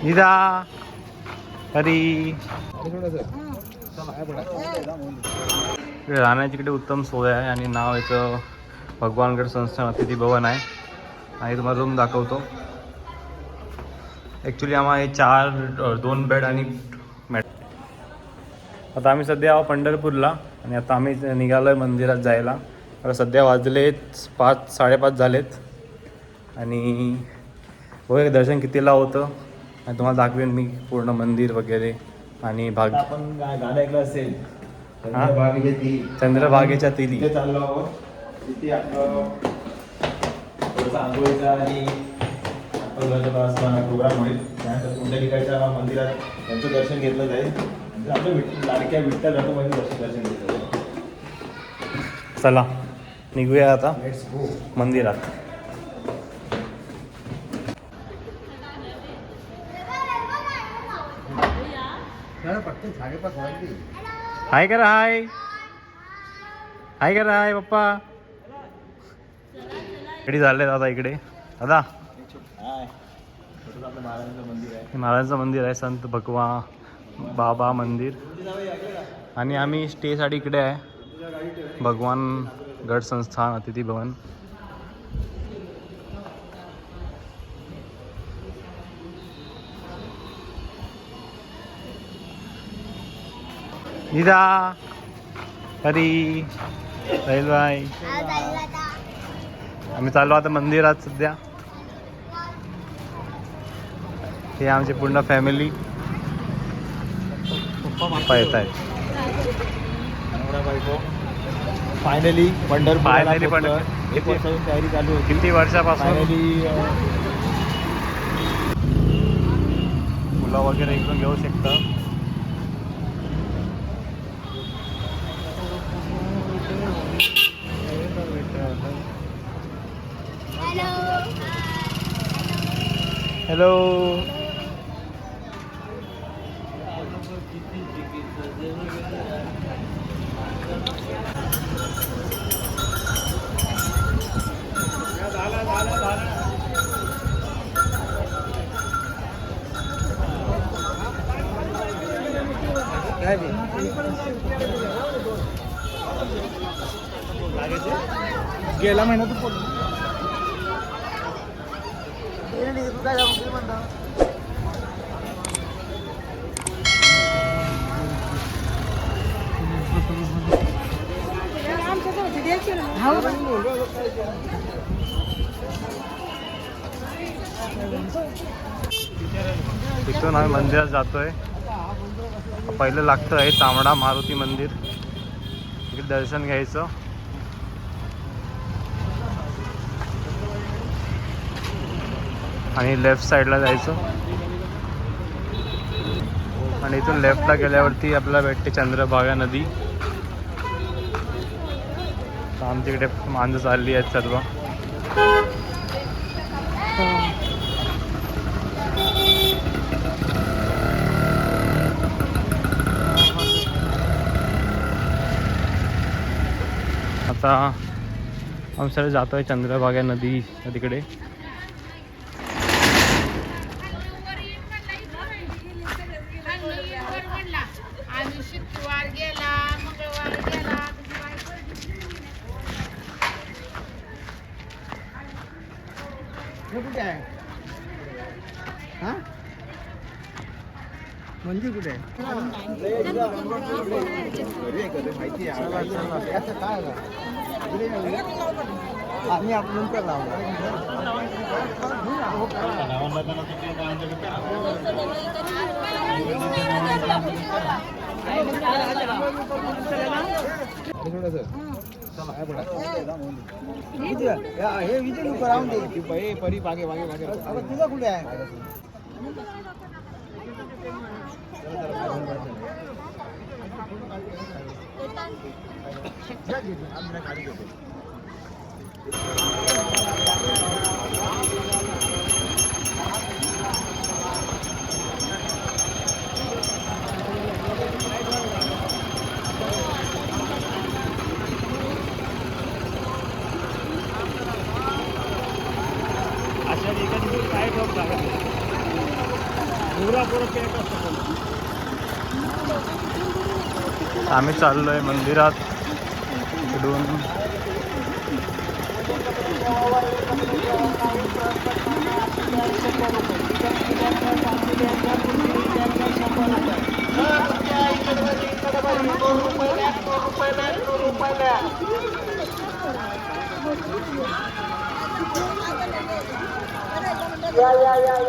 निदा हरी राहण्याची इकडे उत्तम सोय आहे आणि नाव याचं भगवानगड संस्थान अतिथी भवन आहे आणि तुम्हाला रूम दाखवतो. ॲक्च्युली आम्हाला हे 2 बेड आणि मॅट. आता आम्ही सध्या आहोत पंढरपूरला आणि आता आम्ही निघालो आहे मंदिरात जायला. आता सध्या वाजलेत 5-5:30 झालेत आणि बघूया दर्शन कितीला होतं आणि तुम्हाला दाखवेन मी पूर्ण मंदिर वगैरे. आणि आपण गाणं ऐकलं असेल चंद्रभागेच्या तिरी तिथे चाललो आहोत. तिथे आपलं थोडंसं आंघोळीचा आणि प्रोग्राम होईल. त्यानंतर पुंडलिकाच्या मंदिरात त्यांचं दर्शन घेतलं जाईल. नंतर आपलं लाडक्या विठ्ठल रखुमाईचं दर्शन घेतलं जाईल. चला निघूया आता लेट्स गो मंदिरात. हाय करा हाय हाय करा हाय पप्पा. रेडी झाले दादा इकडे. दादा आपलं महाराजांचं मंदिर आहे. हे महाराजांचं मंदिर आहे संत भगवा बाबा मंदिर. आणि आम्ही स्टेसाठी इकडे आहे भगवान गड संस्थान अतिथी भवन. निदा हरी बाय. आम्ही चाललो आता मंदिरात सध्या. हे आमची पूर्ण फॅमिली पप्पा येत आहेत. फायनली फायनली पण एक वर्षाची तयारी चालू होती. किती वर्षापासून फायनली मुलं वगैरे इकडून घेऊ शकतात. हॅलो गेला महिना तू इथून आम्ही मंदिरात जातोय. पहिलं लागतं आहे तांबडा मारुती मंदिर. इकडे दर्शन घ्यायचं आणि लेफ्ट साईडला जायचं आणि इथून लेफ्टला गेल्यावरती आपल्याला भेटते चंद्रभागा नदी. आमच्याकडे माणसं चालली आहेत सर्व. आता आमच्याकडे जातोय चंद्रभागा नदी तिकडे. कुठे आहे मंदिर कुठे आहे? माहिती आम्ही आपण तर हे विजय राहून दे. परी बागे बागे बागे तुझा कुठे आहे? गाडी घेतो. अशा एका दिवशी काय ड्रॉप लागत नाही. आम्ही चाललोय मंदिरात इकडून. या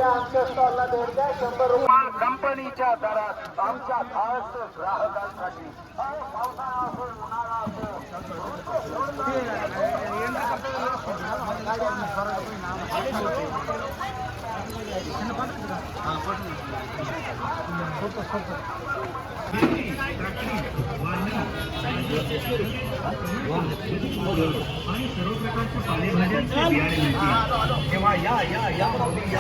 आमच्या स्टॉलला भेट द्या. 100 रुपये कंपनीच्या दरात आमच्या खास ग्राहकांसाठी. पावसाळा असो उन्हाळा तेव्हा या या या या.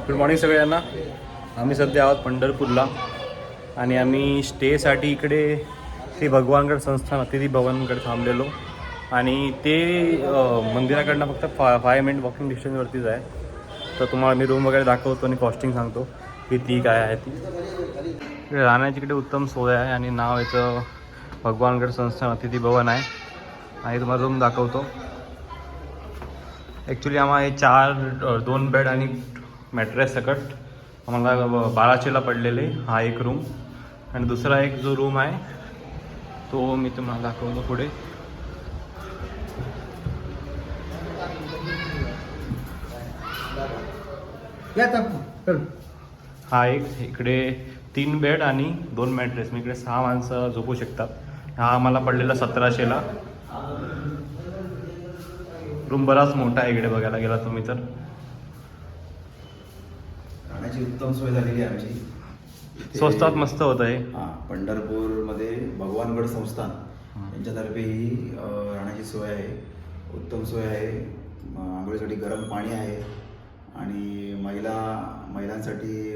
गुड मॉर्निंग सगळ्यांना. आम्ही सध्या आहोत पंढरपूरला आणि आम्ही स्टेसाठी इकडे श्री भगवानगड संस्थान अतिथी भवनकडे थांबलेलो आणि ते मंदिराकडनं फक्त 5 मिनिट वॉकिंग डिस्टन्सवरतीच आहे. तर तुम्हाला मी रूम वगैरे दाखवतो आणि कॉस्टिंग सांगतो किती काय आहे ती. इकडे राहण्याची इकडे उत्तम सोय आहे आणि नाव याचं भगवानगड संस्थान अतिथी भवन आहे आणि तुम्हाला रूम दाखवतो. ॲक्च्युली आम्हाला हे 2 बेड आणि मॅट्रेस सकट आम्हाला 1200ला पडलेले. हा एक रूम आणि दुसरा एक जो रूम आहे तो मी तुम्हाला दाखवतो पुढे. हा एक इकडे 3 बेड आणि 2 मॅट्रेस. मी इकडे 6 माणसं झोपू शकतात. हा आम्हाला पडलेला 1700ला. रूम बराच मोठा आहे इकडे बघायला गेला तुम्ही तर. राहण्याची उत्तम सोय झालेली आहे आमची. स्वस्तात मस्त होतं हे. पंढरपूरमध्ये भगवानगड संस्थान यांच्यातर्फे ही राहण्याची सोय आहे. उत्तम सोय आहे. आंघोळीसाठी गरम पाणी आहे आणि महिलांसाठी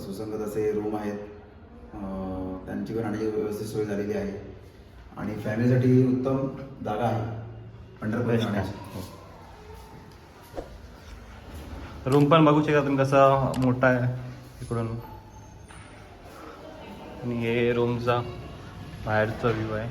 सुसंगत असे रूम आहेत. त्यांची पण राहण्याची व्यवस्थित सोय झालेली आहे आणि फॅमिलीसाठी उत्तम जागा आहे पंढरपूर राहण्याची. रूम पण बघू शकता तुम्ही कसा मोठा आहे इकडून. आणि हे रूमचा बाहेरचा व्ह्यू आहे.